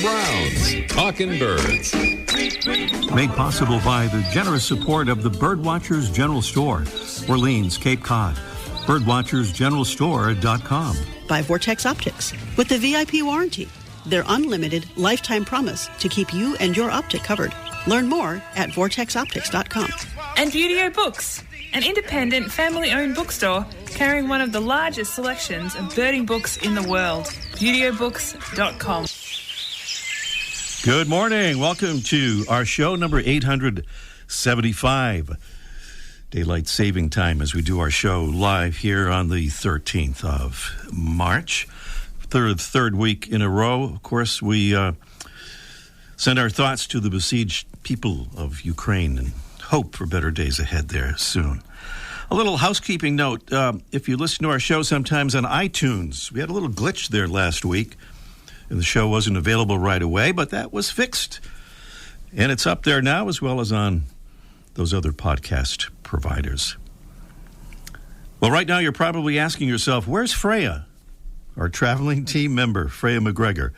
Browns, Talking Birds. Made possible by the generous support of the Birdwatchers General Store, Orleans, Cape Cod. Birdwatchersgeneralstore.com. By Vortex Optics, with the VIP warranty, their unlimited lifetime promise to keep you and your optic covered. Learn more at vortexoptics.com. And Beautio Books, an independent family-owned bookstore carrying one of the largest selections of birding books in the world. BeautyBooks.com. Good morning. Welcome to our show number 875. Daylight saving time as we do our show live here on the 13th of March. Third week in a row. Of course, we send our thoughts to the besieged people of Ukraine and hope for better days ahead there soon. A little housekeeping note. If you listen to our show sometimes on iTunes, we had a little glitch there last week, and the show wasn't available right away, but that was fixed. And it's up there now as well as on those other podcast providers. Well, right now you're probably asking yourself, where's Freya? Our traveling team member, Freya McGregor.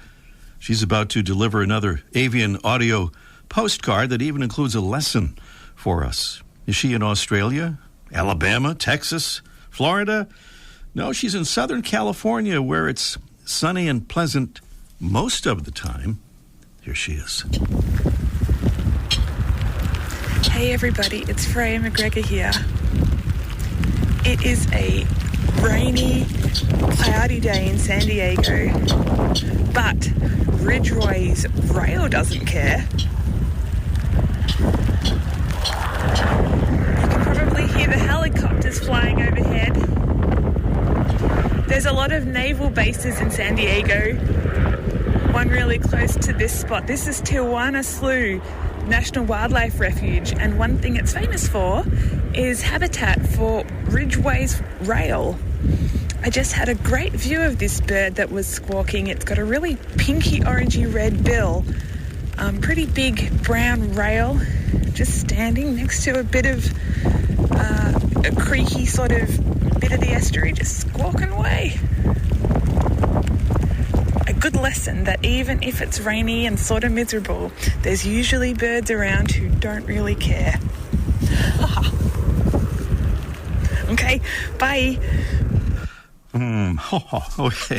She's about to deliver another avian audio postcard that even includes a lesson for us. Is she in Australia, Alabama, Texas, Florida? No, she's in Southern California, where it's sunny and pleasant most of the time. Here she is. Hey everybody, it's Freya McGregor here. It is a rainy, cloudy day in San Diego, but Ridgeway's rail doesn't care. You can probably hear the helicopters flying overhead. There's a lot of naval bases in San Diego, one really close to this spot. This is Tijuana Slough National Wildlife Refuge, and one thing it's famous for is habitat for Ridgeway's rail. I just had a great view of this bird that was squawking. It's got a really pinky orangey red bill, pretty big brown rail, just standing next to a bit of a creaky sort of bit of the estuary, just squawking away. A good lesson that even if it's rainy and sort of miserable, there's usually birds around who don't really care. Okay, bye. Okay.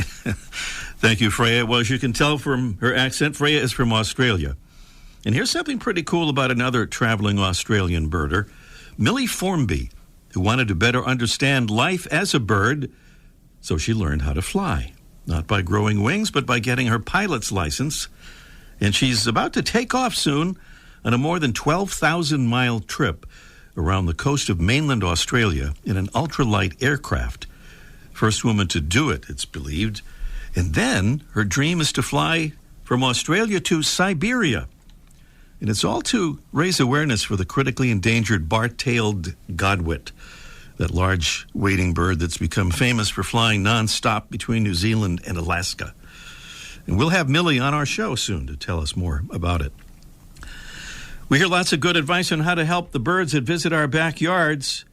Thank you, Freya. Well, as you can tell from her accent, Freya is from Australia. And here's something pretty cool about another traveling Australian birder, Millie Formby, who wanted to better understand life as a bird, so she learned how to fly. Not by growing wings, but by getting her pilot's license. And she's about to take off soon on a more than 12,000-mile trip around the coast of mainland Australia in an ultralight aircraft. First woman to do it, it's believed. And then her dream is to fly from Australia to Siberia. And it's all to raise awareness for the critically endangered bar-tailed godwit, that large wading bird that's become famous for flying nonstop between New Zealand and Alaska. And we'll have Millie on our show soon to tell us more about it. We hear lots of good advice on how to help the birds that visit our backyards,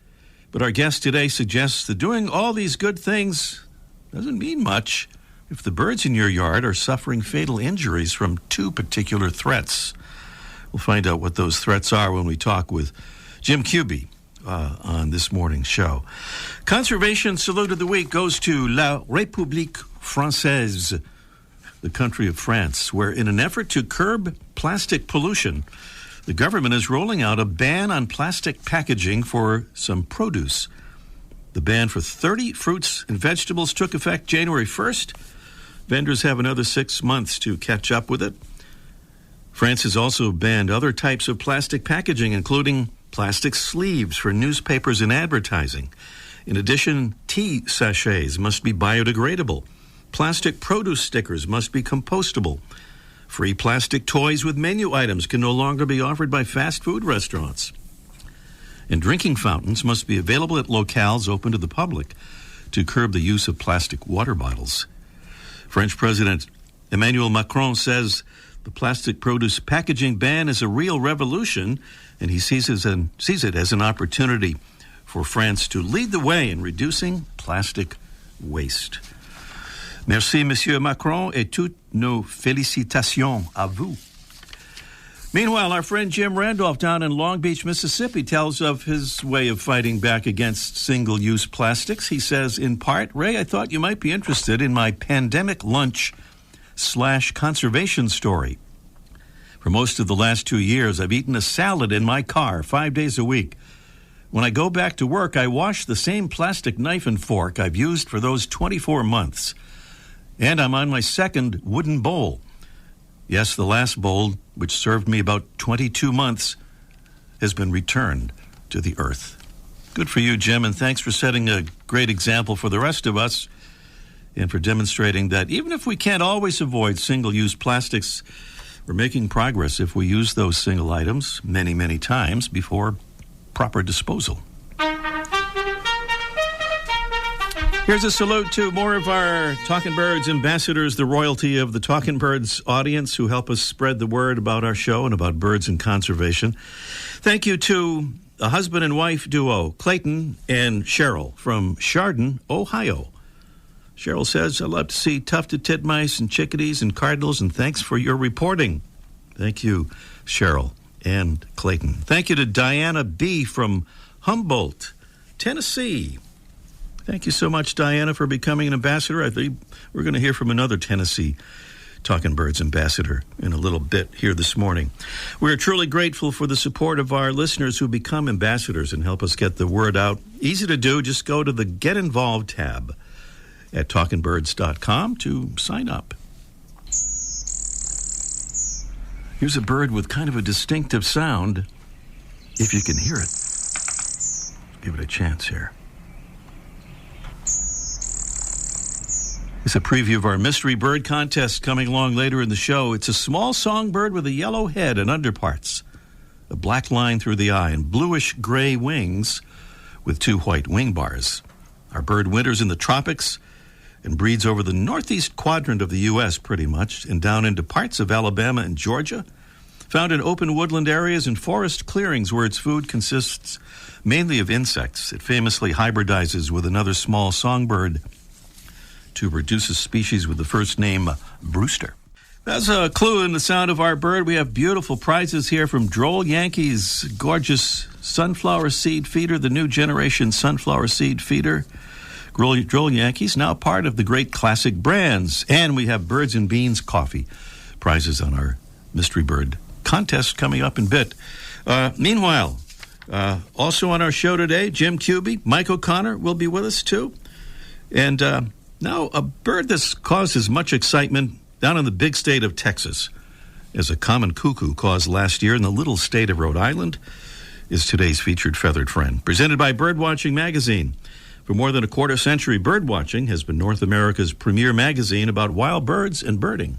but our guest today suggests that doing all these good things doesn't mean much if the birds in your yard are suffering fatal injuries from two particular threats. We'll find out what those threats are when we talk with Jim Cuby on this morning's show. Conservation Salute of the Week goes to La République Française, the country of France, where in an effort to curb plastic pollution, the government is rolling out a ban on plastic packaging for some produce. The ban for 30 fruits and vegetables took effect January 1st. Vendors have another 6 months to catch up with it. France has also banned other types of plastic packaging, including plastic sleeves for newspapers and advertising. In addition, tea sachets must be biodegradable. Plastic produce stickers must be compostable. Free plastic toys with menu items can no longer be offered by fast food restaurants. And drinking fountains must be available at locales open to the public to curb the use of plastic water bottles. French President Emmanuel Macron says the plastic produce packaging ban is a real revolution, and he sees it as an opportunity for France to lead the way in reducing plastic waste. Merci, Monsieur Macron, et toutes nos félicitations à vous. Meanwhile, our friend Jim Randolph down in Long Beach, Mississippi, tells of his way of fighting back against single-use plastics. He says, in part, Ray, I thought you might be interested in my pandemic lunch/conservation story. For most of the last 2 years, I've eaten a salad in my car 5 days a week. When I go back to work, I wash the same plastic knife and fork I've used for those 24 months. And I'm on my second wooden bowl. Yes, the last bowl, which served me about 22 months, has been returned to the earth. Good for you, Jim, and thanks for setting a great example for the rest of us and for demonstrating that even if we can't always avoid single-use plastics, we're making progress if we use those single items many, many times before proper disposal. Here's a salute to more of our Talking Birds ambassadors, the royalty of the Talking Birds audience who help us spread the word about our show and about birds and conservation. Thank you to a husband and wife duo, Clayton and Cheryl from Chardon, Ohio. Cheryl says, I love to see tufted titmice and chickadees and cardinals, and thanks for your reporting. Thank you, Cheryl and Clayton. Thank you to Diana B. from Humboldt, Tennessee. Thank you so much, Diana, for becoming an ambassador. I think we're going to hear from another Tennessee Talking Birds ambassador in a little bit here this morning. We're truly grateful for the support of our listeners who become ambassadors and help us get the word out. Easy to do. Just go to the Get Involved tab at talkingbirds.com to sign up. Here's a bird with kind of a distinctive sound, if you can hear it. Give it a chance here. It's a preview of our mystery bird contest coming along later in the show. It's a small songbird with a yellow head and underparts, a black line through the eye, and bluish-gray wings with 2 white wing bars. Our bird winters in the tropics and breeds over the northeast quadrant of the U.S. pretty much, and down into parts of Alabama and Georgia, found in open woodland areas and forest clearings where its food consists mainly of insects. It famously hybridizes with another small songbird to produce a species with the first name Brewster. That's a clue in the sound of our bird. We have beautiful prizes here from Droll Yankees' gorgeous sunflower seed feeder, the new generation sunflower seed feeder. Droll Yankees, now part of the great classic brands. And we have Birds and Beans coffee prizes on our mystery bird contest coming up in a bit. Meanwhile, also on our show today, Jim Cubey, Mike O'Connor will be with us too. And now, a bird that's causes much excitement down in the big state of Texas, as a common cuckoo caused last year in the little state of Rhode Island, is today's featured feathered friend. Presented by Birdwatching Magazine. For more than a quarter century, Birdwatching has been North America's premier magazine about wild birds and birding.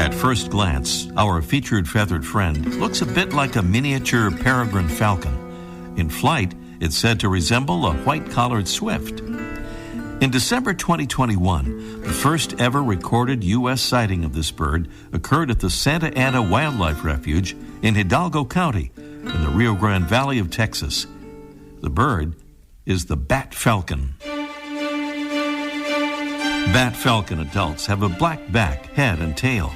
At first glance, our featured feathered friend looks a bit like a miniature peregrine falcon. In flight, it's said to resemble a white-collared swift. In December 2021, the first ever recorded U.S. sighting of this bird occurred at the Santa Ana Wildlife Refuge in Hidalgo County in the Rio Grande Valley of Texas. The bird is the Bat Falcon. Bat Falcon adults have a black back, head, and tail.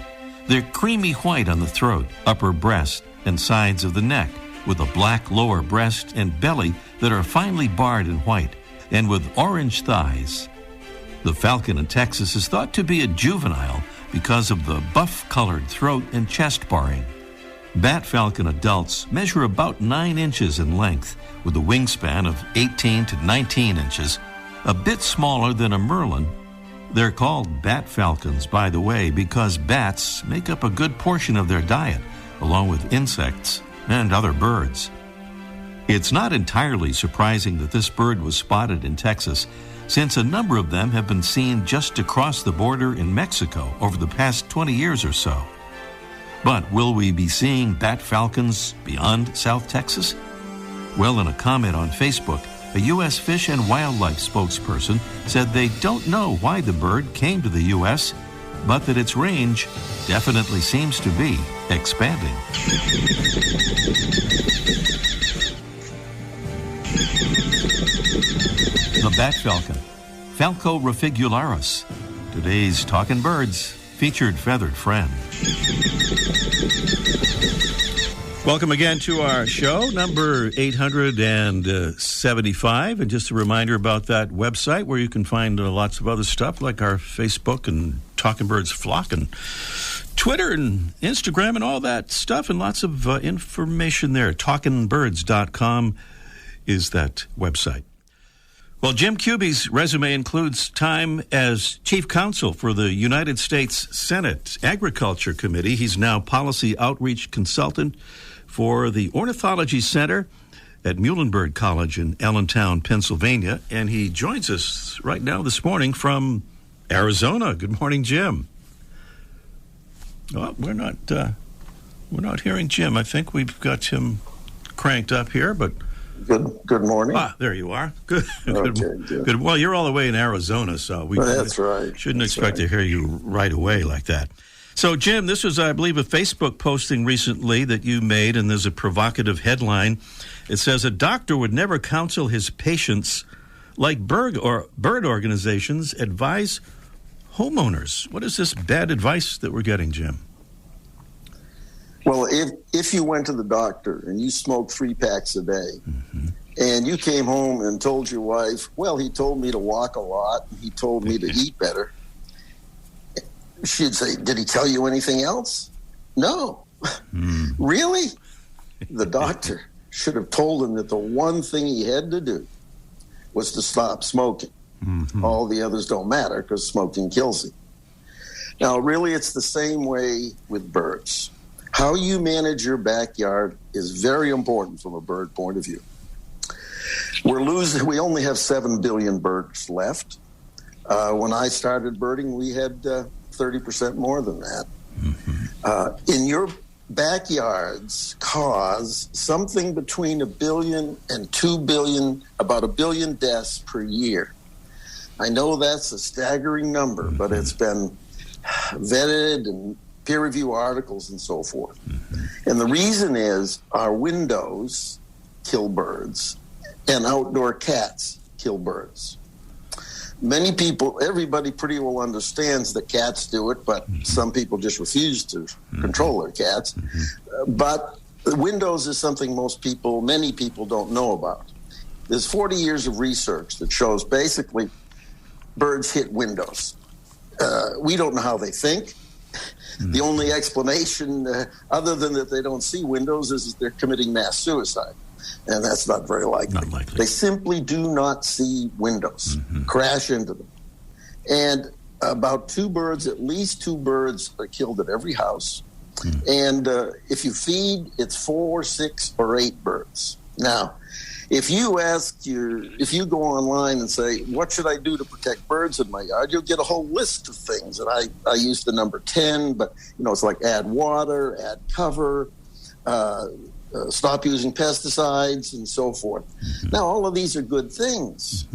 They're creamy white on the throat, upper breast, and sides of the neck, with a black lower breast and belly that are finely barred in white, and with orange thighs. The falcon in Texas is thought to be a juvenile because of the buff-colored throat and chest barring. Bat falcon adults measure about 9 inches in length, with a wingspan of 18 to 19 inches, a bit smaller than a merlin. They're called bat falcons, by the way, because bats make up a good portion of their diet, along with insects and other birds. It's not entirely surprising that this bird was spotted in Texas, since a number of them have been seen just across the border in Mexico over the past 20 years or so. But will we be seeing bat falcons beyond South Texas? Well, in a comment on Facebook, a U.S. Fish and Wildlife spokesperson said they don't know why the bird came to the U.S., but that its range definitely seems to be expanding. The Bat Falcon, Falco rafigularis, today's Talking Birds featured feathered friend. Welcome again to our show, number 875. And just a reminder about that website where you can find lots of other stuff like our Facebook and Talking Birds Flock and Twitter and Instagram and all that stuff, and lots of information there. TalkingBirds.com is that website. Well, Jim Cubey's resume includes time as chief counsel for the United States Senate Agriculture Committee. He's now policy outreach consultant for the Ornithology Center at Muhlenberg College in Allentown, Pennsylvania. And he joins us right now this morning from Arizona. Good morning, Jim. Well, we're not hearing Jim. I think we've got him cranked up here, but Good morning. There you are. Good. Okay, Good. Well, you're all the way in Arizona, so we that's right. Shouldn't That's expect right. to hear you right away like that. So, Jim, this was, I believe, a Facebook posting recently that you made, and there's a provocative headline. It says, a doctor would never counsel his patients like bird organizations advise homeowners. What is this bad advice that we're getting, Jim? Well, if you went to the doctor and you smoked 3 packs a day, and you came home and told your wife, well, he told me to walk a lot, and he told me to eat better, she'd say, did he tell you anything else? No. Really? The doctor should have told him that the one thing he had to do was to stop smoking. All the others don't matter because smoking kills him. Now, really, it's the same way with birds. How you manage your backyard is very important from a bird point of view. We only have 7 billion birds left. When I started birding, we had 30% more than that. In your backyards cause something between 1 billion and 2 billion, about 1 billion deaths per year. I know that's a staggering number, but it's been vetted and peer review articles and so forth. And the reason is our windows kill birds and outdoor cats kill birds. Many people, everybody pretty well understands that cats do it, but some people just refuse to control their cats. But windows is something many people don't know about. There's 40 years of research that shows basically birds hit windows. We don't know how they think. The only explanation, other than that they don't see windows, is they're committing mass suicide. And that's not very likely. Not likely. They simply do not see windows, crash into them. And about at least two birds are killed at every house. And if you feed, it's 4, 6, or 8 birds. Now, if you go online and say, what should I do to protect birds in my yard, you'll get a whole list of things. And I use the number 10, but it's like add water, add cover, stop using pesticides, and so forth. Now, all of these are good things,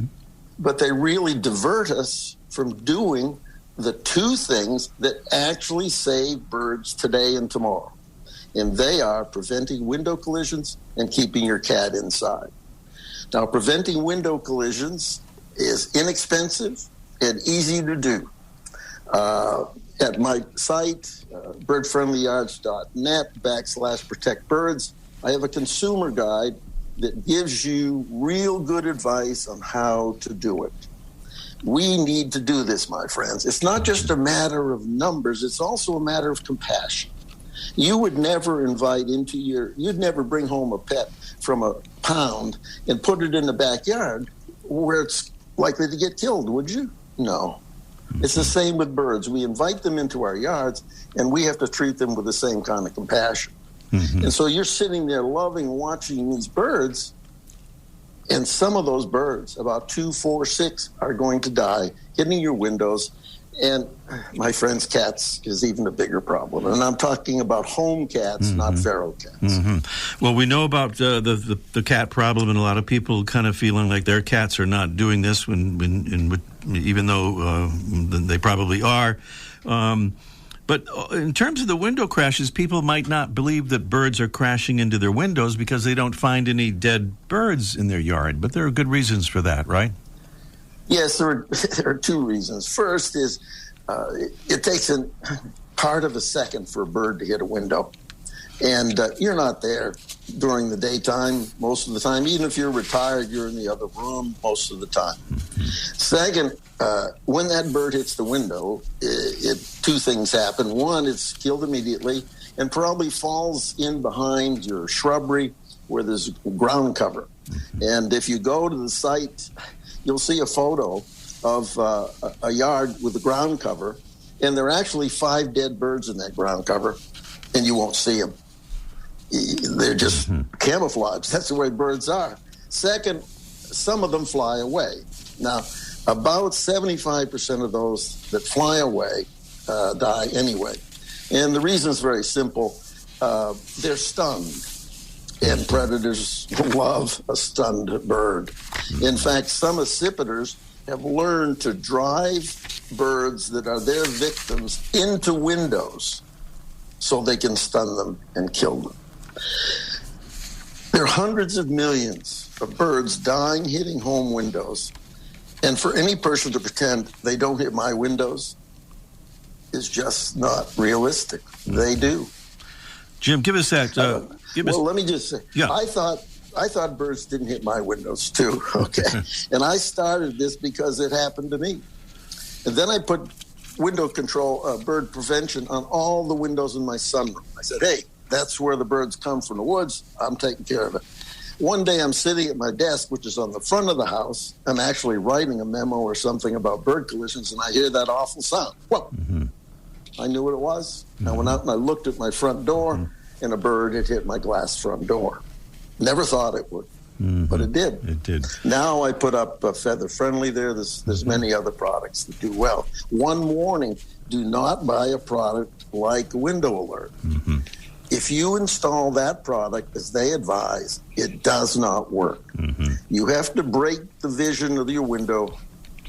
but they really divert us from doing the 2 things that actually save birds today and tomorrow. And they are preventing window collisions and keeping your cat inside. Now, preventing window collisions is inexpensive and easy to do. At my site, birdfriendlyyards.net/protectbirds, I have a consumer guide that gives you real good advice on how to do it. We need to do this, my friends. It's not just a matter of numbers. It's also a matter of compassion. You would never you'd never bring home a pet from a pound and put it in the backyard where it's likely to get killed, would you? No. It's the same with birds. We invite them into our yards, and we have to treat them with the same kind of compassion. And so you're sitting there watching these birds, and some of those birds, about 2, 4, 6, are going to die, hitting your windows. And my friend's cats is even a bigger problem. And I'm talking about home cats, not feral cats. Well, we know about the cat problem, and a lot of people kind of feeling like their cats are not doing this, even though they probably are. But in terms of the window crashes, people might not believe that birds are crashing into their windows because they don't find any dead birds in their yard. But there are good reasons for that, right? Yes, there are two reasons. First is it takes a part of a second for a bird to hit a window. And you're not there during the daytime most of the time. Even if you're retired, you're in the other room most of the time. Second, when that bird hits the window, two things happen. One, it's killed immediately and probably falls in behind your shrubbery where there's ground cover. And if you go to the site, you'll see a photo of a yard with the ground cover, and there are actually 5 dead birds in that ground cover, and you won't see them. They're just camouflaged. That's the way birds are. Second, some of them fly away. Now, about 75% of those that fly away die anyway. And the reason is very simple. They're stunned, and predators love a stunned bird. In fact, some accipiters have learned to drive birds that are their victims into windows so they can stun them and kill them. There are hundreds of millions of birds dying hitting home windows, and for any person to pretend they don't hit my windows is just not realistic. They do. Jim, give us that. Let me just say, yeah. I thought birds didn't hit my windows too. Okay, and I started this because it happened to me, and then I put window control, bird prevention on all the windows in my sunroom. I said, hey, that's where the birds come from the woods. I'm taking care of it. One day I'm sitting at my desk, which is on the front of the house. I'm actually writing a memo or something about bird collisions, and I hear that awful sound. Well, I knew what it was. I went out and I looked at my front door, and a bird had hit my glass front door. Never thought it would, but it did. It did. Now I put up Feather Friendly there. There's many other products that do well. One warning, do not buy a product like Window Alert. If you install that product as they advise, it does not work. You have to break the vision of your window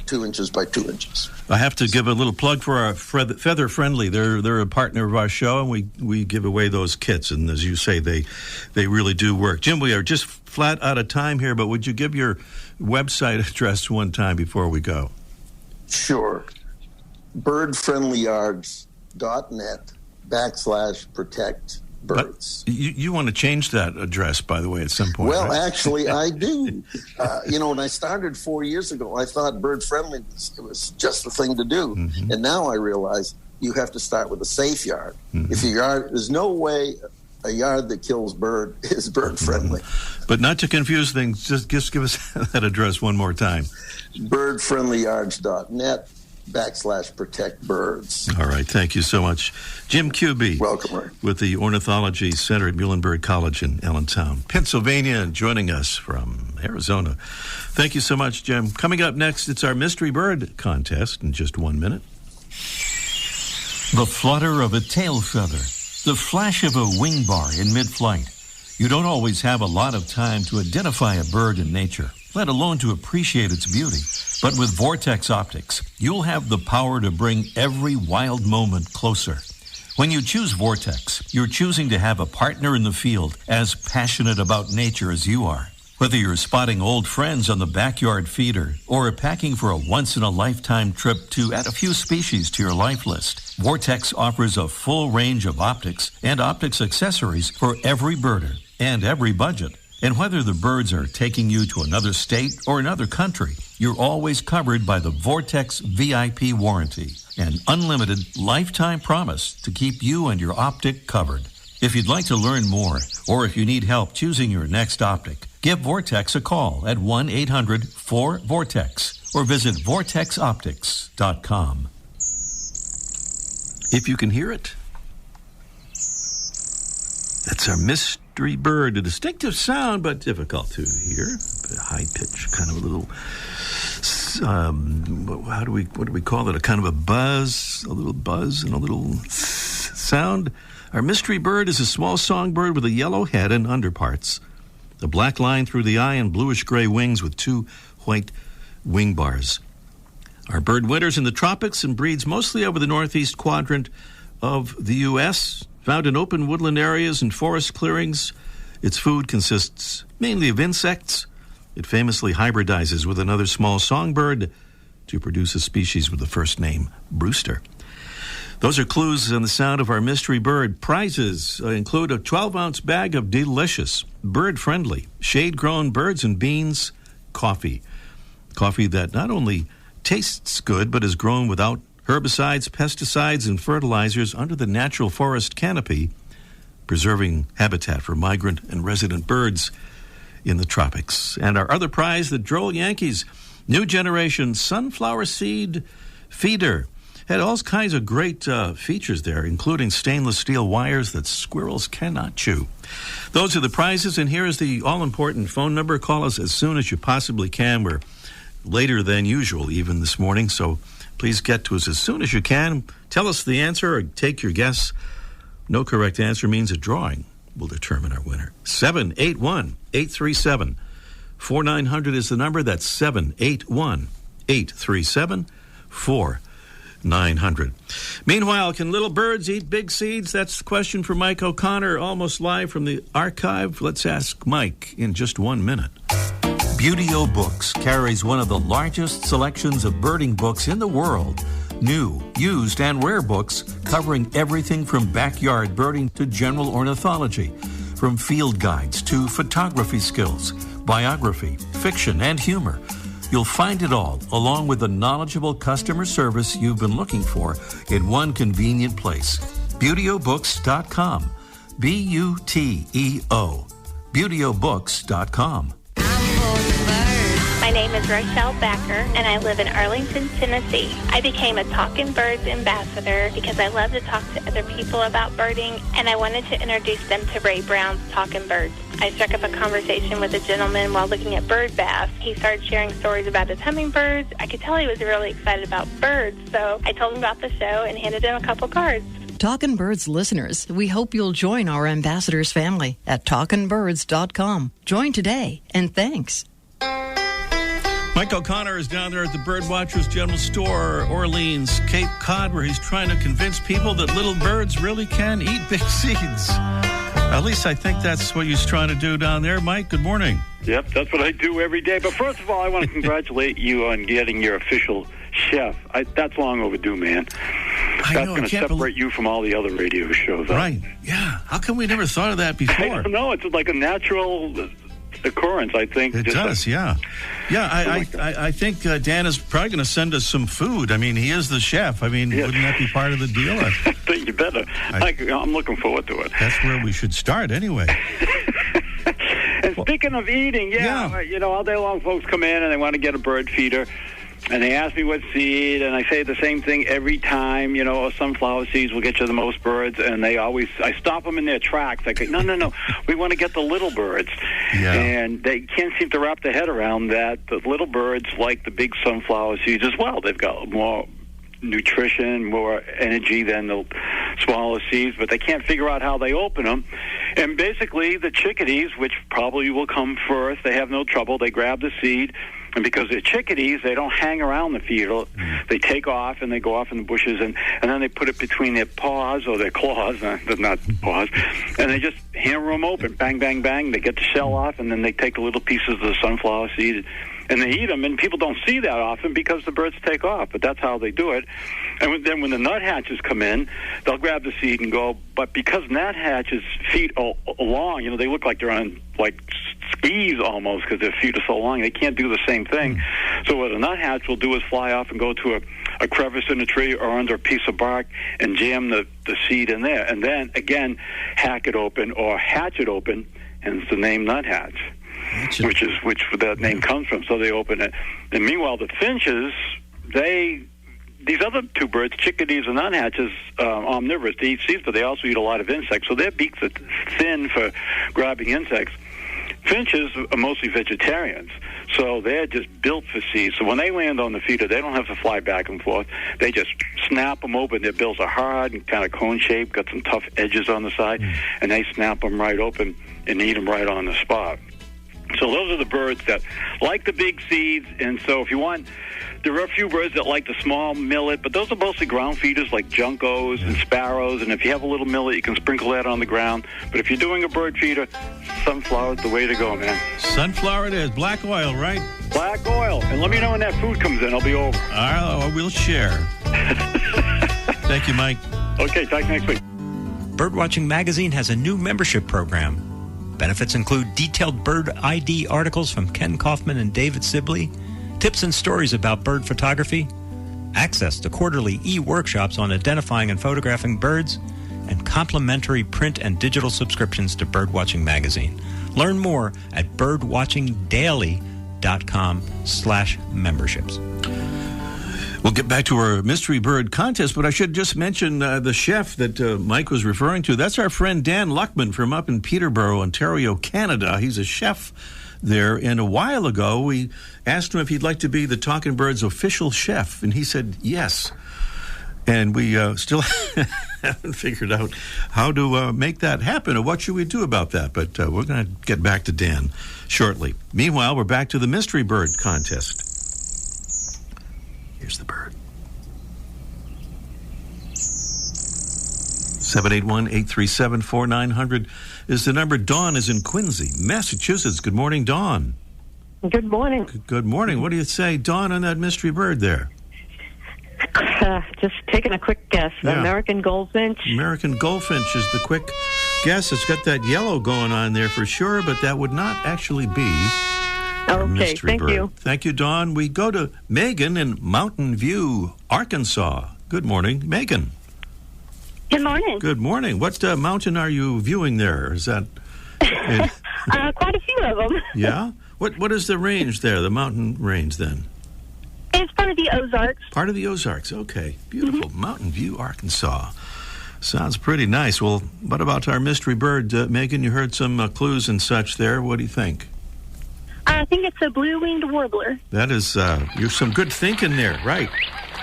2 inches by 2 inches. I have to give a little plug for our Feather Friendly. They're a partner of our show, and we give away those kits. And as you say, they really do work. Jim, we are just flat out of time here, but would you give your website address one time before we go? Sure. birdfriendlyards.net/protect birds. You want to change that address, by the way, at some point. Well, right? actually, I do. When I started 4 years ago, I thought bird friendly was just the thing to do. And now I realize you have to start with a safe yard. If your yard, there's no way a yard that kills bird is bird friendly. But not to confuse things, just give us that address one more time. birdfriendlyards.net/protect birds. All right. Thank you so much. Jim Kuby. Welcome, Ray. With the Ornithology Center at Muhlenberg College in Allentown, Pennsylvania, joining us from Arizona. Thank you so much, Jim. Coming up next, it's our Mystery Bird contest in just 1 minute. The flutter of a tail feather, the flash of a wing bar in mid-flight. You don't always have a lot of time to identify a bird in nature, let alone to appreciate its beauty. But with Vortex Optics, you'll have the power to bring every wild moment closer. When you choose Vortex, you're choosing to have a partner in the field as passionate about nature as you are. Whether you're spotting old friends on the backyard feeder or packing for a once-in-a-lifetime trip to add a few species to your life list, Vortex offers a full range of optics and optics accessories for every birder and every budget. And whether the birds are taking you to another state or another country, you're always covered by the Vortex VIP warranty, an unlimited lifetime promise to keep you and your optic covered. If you'd like to learn more, or if you need help choosing your next optic, give Vortex a call at 1-800-4VORTEX or visit vortexoptics.com. If you can hear it, that's our mystery bird. A distinctive sound, but difficult to hear. A high pitch, kind of a little, what do we call it? A kind of a buzz and a little sound. Our mystery bird is a small songbird with a yellow head and underparts, a black line through the eye and bluish-gray wings with 2 white wing bars. Our bird winters in the tropics and breeds mostly over the northeast quadrant of the U.S., found in open woodland areas and forest clearings. Its food consists mainly of insects, It famously hybridizes with another small songbird to produce a species with the first name Brewster. Those are clues on the sound of our mystery bird. Prizes include a 12-ounce bag of delicious, bird-friendly, shade-grown birds and beans coffee. Coffee that not only tastes good, but is grown without herbicides, pesticides, and fertilizers under the natural forest canopy, preserving habitat for migrant and resident birds in the tropics. And our other prize, the Droll Yankees New Generation Sunflower Seed Feeder. Had all kinds of great features there, including stainless steel wires that squirrels cannot chew. Those are the prizes, and here is the all-important phone number. Call us as soon as you possibly can. We're later than usual even this morning, so please get to us as soon as you can. Tell us the answer or take your guess. No correct answer means a drawing will determine our winner. 781-837. 4900 is the number. That's 781-837-4900. Meanwhile, can little birds eat big seeds? That's the question for Mike O'Connor, almost live from the archive. Let's ask Mike in just 1 minute. Beauty-O Books carries one of the largest selections of birding books in the world. New, used, and rare books covering everything from backyard birding to general ornithology, from field guides to photography skills, biography, fiction, and humor. You'll find it all, along with the knowledgeable customer service you've been looking for, in one convenient place. BeautyOBooks.com. B-U-T-E-O. BeautyOBooks.com. My name is Rochelle Backer, and I live in Arlington, Tennessee. I became a Talking Birds ambassador because I love to talk to other people about birding, and I wanted to introduce them to Ray Brown's Talking Birds. I struck up a conversation with a gentleman while looking at bird baths. He started sharing stories about his hummingbirds. I could tell he was really excited about birds, so I told him about the show and handed him a couple cards. Talkin' Birds listeners, we hope you'll join our ambassadors family at talkinbirds.com. Join today, and thanks. Mike O'Connor is down there at the Birdwatchers General Store, Orleans, Cape Cod, where he's trying to convince people that little birds really can eat big seeds. At least I think that's what he's trying to do down there. Mike, good morning. Yep, that's what I do every day. But first of all, I want to congratulate you on getting your official chef. That's long overdue, man. That's going to separate you from all the other radio shows. Right, yeah. How come we never thought of that before? I don't know. It's like a natural occurrence, I think. It does, yeah. Yeah, I think Dan is probably going to send us some food. I mean, he is the chef. I mean, wouldn't that be part of the deal? I think you better. I'm looking forward to it. That's where we should start anyway. And speaking of eating, you know, all day long folks come in and they want to get a bird feeder. And they ask me what seed, and I say the same thing every time. You know, sunflower seeds will get you the most birds, and I stop them in their tracks. I go, no, we want to get the little birds. Yeah. And they can't seem to wrap their head around that. The little birds like the big sunflower seeds as well. They've got more nutrition, more energy than the smaller seeds, but they can't figure out how they open them. And basically, the chickadees, which probably will come first, they have no trouble. They grab the seed. And because they're chickadees, they don't hang around the feeder. They take off, and they go off in the bushes, and then they put it between their paws or their claws, not paws, and they just hammer them open, bang, bang, bang. They get the shell off, and then they take the little pieces of the sunflower seed, and they eat them. And people don't see that often because the birds take off, but that's how they do it. And then when the nuthatches come in, they'll grab the seed and go. But because nuthatches' feet are long, you know, they look like they're on like skis almost because their feet are so long. They can't do the same thing. So what a nuthatch will do is fly off and go to a crevice in a tree or under a piece of bark and jam the seed in there. And then, again, hack it open or hatch it open, hence the name nuthatch, which that name comes from. So they open it. And meanwhile, the finches, these other two birds, chickadees and nuthatches, omnivorous, they eat seeds, but they also eat a lot of insects. So their beaks are thin for grabbing insects. Finches are mostly vegetarians, so they're just built for seeds. So when they land on the feeder, they don't have to fly back and forth. They just snap them open. Their bills are hard and kind of cone-shaped, got some tough edges on the side, and they snap them right open and eat them right on the spot. So those are the birds that like the big seeds, and so if you want There are a few birds that like the small millet, but those are mostly ground feeders like juncos and sparrows. And if you have a little millet, you can sprinkle that on the ground. But if you're doing a bird feeder, sunflower's the way to go, man. Sunflower it is. Black oil, right? Black oil. And let me know when that food comes in. I'll be over. We'll share. Thank you, Mike. Okay, talk next week. Birdwatching Magazine has a new membership program. Benefits include detailed bird ID articles from Ken Kaufman and David Sibley, tips and stories about bird photography, access to quarterly e-workshops on identifying and photographing birds, and complimentary print and digital subscriptions to Birdwatching Magazine. Learn more at birdwatchingdaily.com/memberships. We'll get back to our mystery bird contest, but I should just mention the chef that Mike was referring to. That's our friend Dan Luckman from up in Peterborough, Ontario, Canada. He's a chef there, and a while ago we asked him if he'd like to be the Talking Birds official chef, and he said yes. And we still haven't figured out how to make that happen, or what should we do about that, but we're going to get back to Dan shortly. Meanwhile, we're back to the mystery bird contest. Here's the bird. 781-837-4900 is the number. Dawn is in Quincy, Massachusetts. Good morning, Dawn. Good morning. Good morning. What do you say, Dawn, on that mystery bird there? Just taking a quick guess. Yeah. American goldfinch. American goldfinch is the quick guess. It's got that yellow going on there for sure, but that would not actually be our mystery thank bird. you. Thank you, Dawn. We go to Megan in Mountain View, Arkansas. Good morning, Megan. Good morning. Good morning. What mountain are you viewing there? Is that quite a few of them? Yeah. What is the range there? The mountain range then? It's part of the Ozarks. Part of the Ozarks. Okay. Beautiful. Mountain View, Arkansas. Sounds pretty nice. Well, what about our mystery bird, Megan? You heard some clues and such there. What do you think? I think it's a blue-winged warbler. That is, you're some good thinking there, right?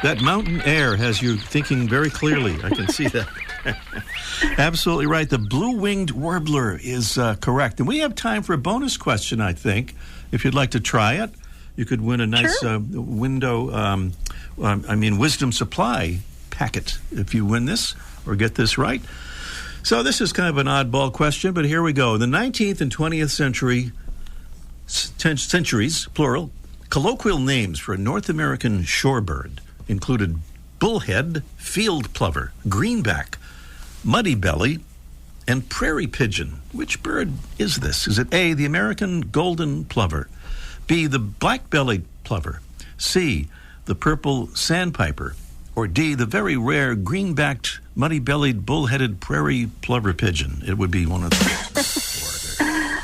That mountain air has you thinking very clearly. I can see that. Absolutely right. The blue-winged warbler is correct. And we have time for a bonus question, I think. If you'd like to try it, you could win a nice wisdom supply packet if you win this or get this right. So this is kind of an oddball question, but here we go. The 19th and 20th centuries, plural, colloquial names for a North American shorebird included bullhead, field plover, greenback, muddy belly, and prairie pigeon. Which bird is this? Is it A, the American golden plover, B, the black-bellied plover, C, the purple sandpiper, or D, the very rare green-backed, muddy-bellied, bull-headed prairie plover pigeon? It would be one of the four there.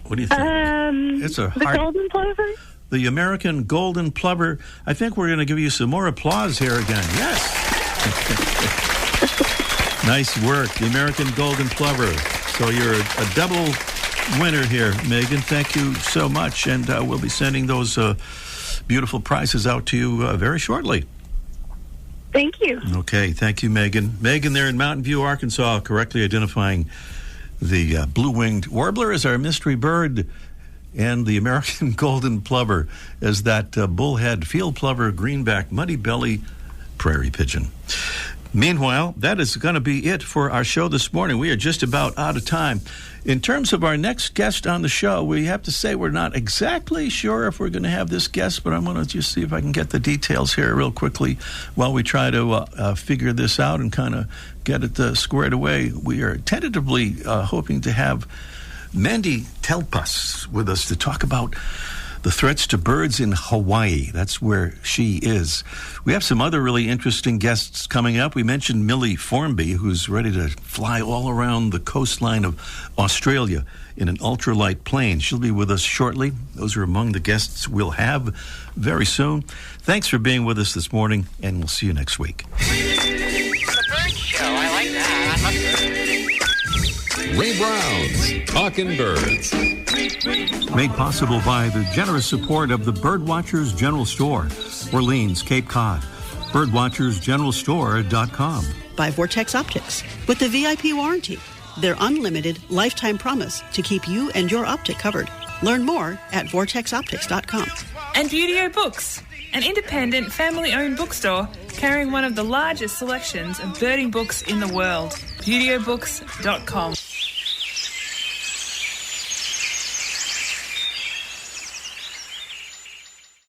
What do you think? It's a the golden plover? The American golden plover. I think we're going to give you some more applause here again. Yes. Nice work. The American golden plover. So you're a double winner here, Megan. Thank you so much. And we'll be sending those beautiful prizes out to you very shortly. Thank you. Okay. Thank you, Megan. Megan there in Mountain View, Arkansas, correctly identifying the blue-winged warbler as our mystery bird, and the American golden plover as that bullhead, field plover, greenback, muddy belly, prairie pigeon. Meanwhile, that is going to be it for our show this morning. We are just about out of time. In terms of our next guest on the show, we have to say we're not exactly sure if we're going to have this guest, but I'm going to just see if I can get the details here real quickly while we try to figure this out and kind of get it squared away. We are tentatively hoping to have Mandy Telpas with us to talk about the threats to birds in Hawaii. That's where she is. We have some other really interesting guests coming up. We mentioned Millie Formby, who's ready to fly all around the coastline of Australia in an ultralight plane. She'll be with us shortly. Those are among the guests we'll have very soon. Thanks for being with us this morning, and we'll see you next week. The bird show. I like that. I love birds. Ray Brown's Talking Birds. Made possible by the generous support of the Birdwatchers General Store, Orleans, Cape Cod. Birdwatchersgeneralstore.com. By Vortex Optics. With the VIP warranty, their unlimited lifetime promise to keep you and your optic covered. Learn more at vortexoptics.com. And Beauty Books. an independent, family-owned bookstore carrying one of the largest selections of birding books in the world. Beautyobooks.com.